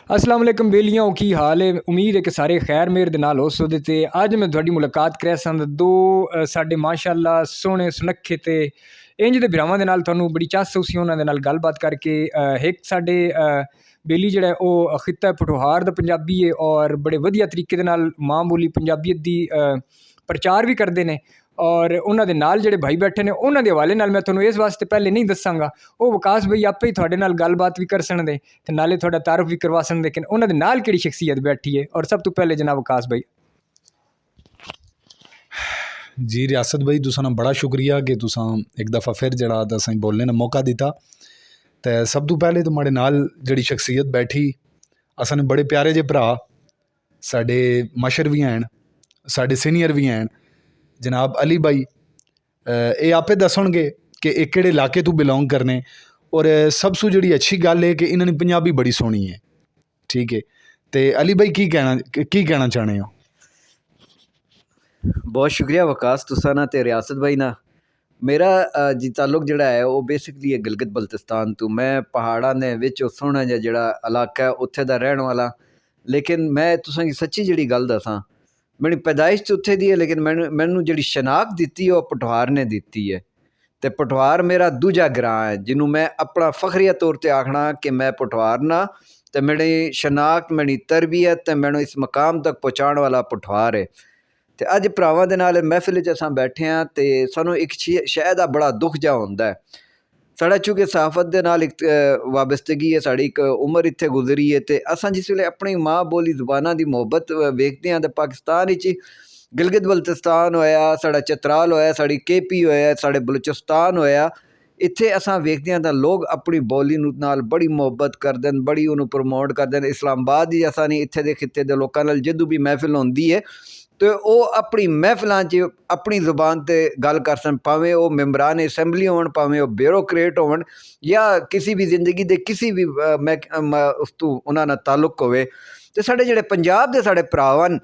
अस्सलाम वालेकुम बेलियां की हाल है। उम्मीद है कि सारे खैर मेरे दे नाल हो सोदे ते अज मैं तुहाडी मुलाकात करै सन दो साडे माशाअल्लाह सोहणे सुनक्खे ते इंज दे भरावां दे नाल तुहानूं बड़ी चस उसी उन्हां दे नाल गलबात करके एक साडे बेली जिहड़ा है ओह खित्ता पठोहार दा पंजाबी है और बड़े वधिया तरीके दे नाल मां बोली पंजाबीयत दी प्रचार भी करदे ने और उन्हां दे नाल जिहड़े भाई बैठे ने उन्हां दे हवाले नाल मैं तुहानूं इस वास्ते पहले नहीं दस्सांगा। वो विकास भाई आपे ही तुहाडे नाल गलबात भी कर सकदे ते नाले तुहाडा तारुफ भी करवा सकदे, लेकिन उन्हां दे नाल किहड़ी शख्सियत बैठी है और सब तो पहले जनाब विकास भाई। जी रियासत भाई तुसां बड़ा शुक्रिया कि तुसां एक दफ़ा फिर जड़ा असें बोलने का मौका दिता। तो सब तो पहले तुम्हारे नाल जड़ी शख्सियत बैठी असां बड़े प्यारे जे भरा साडे मशर भी हैं, साडे सीनियर भी हैं जनाब अली भाई। ये आपे दसणगे कि एक केड़े इलाके तो बिलोंग करने और सब सू जड़ी अच्छी गल है कि इन्होंने पंजाबी बड़ी सोहनी है। ठीक है, तो अली भाई की कहना चाहने हो? बहुत शुक्रिया वकास तुसा ना ते रियासत भाई ना। मेरा जी ताल्लुक जड़ा है वो बेसिकली है गिलगित बल्तिस्तान तो। मैं पहाड़ां दे विच सोहना जिहा जड़ा इलाका है उत्थे दा रहण वाला, लेकिन मैं तुसां गी सच्ची जड़ी गल दसां, मेरी पैदाइश तो उत्थे दी है लेकिन मैनू जड़ी शनाख्त दित्ती है वो पठवार ने दित्ती है। तो पठवार मेरा दूजा ग्रां है जिन्हों मैं अपना फखरिया तौर पर आखना कि मैं पठवार ना, तो मेरी शनाख्त मेरी तरबियत तो मैनू इस मकाम तक पहुँचाने वाला पठवार है। तो अज भरावां दे नाल महफिल च असां बैठे हाँ तो सानू एक शय दा बड़ा दुख जा होंदा है। साढ़ा चूँकि सहाफत दे नाल एक वाबस्तगी है, साड़ी एक उम्र इत्थे गुजरी है, तो असां जिस वेले अपनी माँ बोली जुबाना की मुहब्बत वेखते हैं तो पाकिस्तान गिलगित बल्तिस्तान होया, साढ़ा चित्राल होया, साड़ी केपी होया, साढ़े बलूचिस्तान होया, इत्थे असां वेखते हैं तो लोग अपनी बोली नाल बड़ी मुहब्बत करदे न, बड़ी उन्होंने प्रमोट करदे न। इस्लामाबाद दी असां इत्थे दे खित्ते दे लोकां नाल जदों भी महफिल होंदी है तो वो अपनी महफिलों च अपनी जुबान ते गल कर सन, भावें वो मैंबरान असैंबली होवन, भावें वो ब्यूरोक्रेट होवन या किसी भी जिंदगी के किसी भी उस तों उन्हां नाल ताल्लुक होवे। तो साढ़े जिहड़े पंजाब दे साढ़े भरा न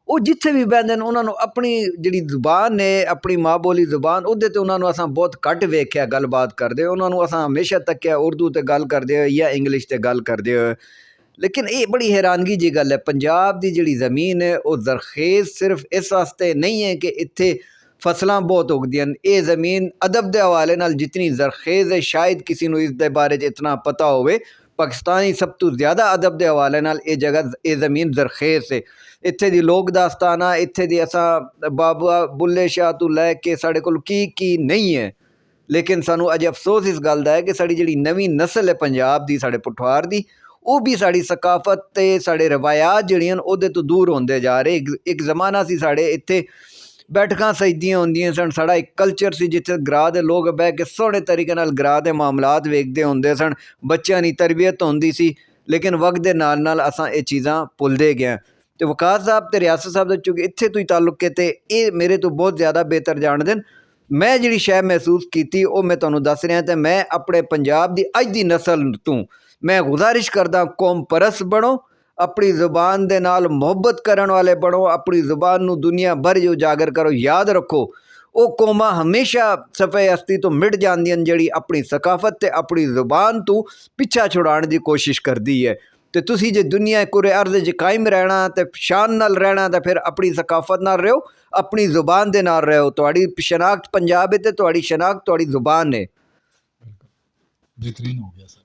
वो जिथे भी बहते हैं उन्होंने अपनी जी जुबान है, अपनी माँ बोली जुबान उहदे ते उन्होंने असां बहुत घट वेख्या गलबात करते। उन्होंने असां हमेशा तक्या उर्दू ते गल करदे होए या इंग्लिश ते गल करदे होए। लेकिन ये बड़ी हैरानगी जी गल है, पंजाब की जिहड़ी ज़मीन है वो जरखेज़ सिर्फ इस वास्ते नहीं है कि इत्थे फसलां बहुत उगदियां। ये ज़मीन अदब के हवाले नाल जितनी जरखेज़ है शायद किसी नूं इस दे बारे च इतना पता होवे। पाकिस्तानी सब तो ज़्यादा अदब के हवाले नाल ये जगह ये ज़मीन जरखेज़ है। इत्थे दी लोक दास्ताना, इत्थे दी असां बाबा बुल्ले शाह तो लैके साढ़े कोल की नहीं है। लेकिन सानू अज अफसोस इस गल दा है कि साड़ी जिहड़ी नवीं नस्ल है पंजाब दी, साढ़े पठवार दी, वो भी साड़ी सकाफत ते साढ़े रवायात जिहड़ियां उहदे तो दूर होंदे जा रहे। एक ज़माना सी साढ़े इत्थे बैठकां सजदियां होंदियां सन, साढ़ा एक कल्चर सी जिथे ग्राह के लोग बह के सोहणे तरीके नाल ग्राह के मामलात वेखदे होंदे सन, बच्चों की तरबियत होंदी सी। लेकिन वक्त के नाल नाल असां ये चीज़ां भुलदे गए। तो वकास साहब तो रियासत साहब का चूँकि इत्थे तो ही ताल्लुक है तो ये मेरे तो बहुत ज़्यादा बेहतर जानते हैं। मैं जिहड़ी शय महसूस की वो मैं तुहानूं दस रहा। तो मैं अपने पंजाब की अज की नस्ल तो मैं गुजारिश करदा कौम परस्त बनो, अपनी जुबान दे नाल मुहब्बत करन वाले बनो, अपनी जुबान नूं दुनिया भर जो उजागर करो। याद रखो वो कौमां हमेशा सफ़े हस्ती तो मिट जांदियां जिहड़ी अपनी सकाफत ते अपनी जुबान तो पिछा छुड़ाने की कोशिश करती है। तो तुसी जे दुनिया कुरे अर्ज़ च कायम रहना तो शान नाल रहना तो फिर अपनी सकाफत नाल रहो, अपनी जुबान दे नाल रहो। तुहाड़ी शनाख्त पंजाब है तो तुहाड़ी शनाख्त तुहाड़ी जुबान है। बेहतरीन हो गया सर।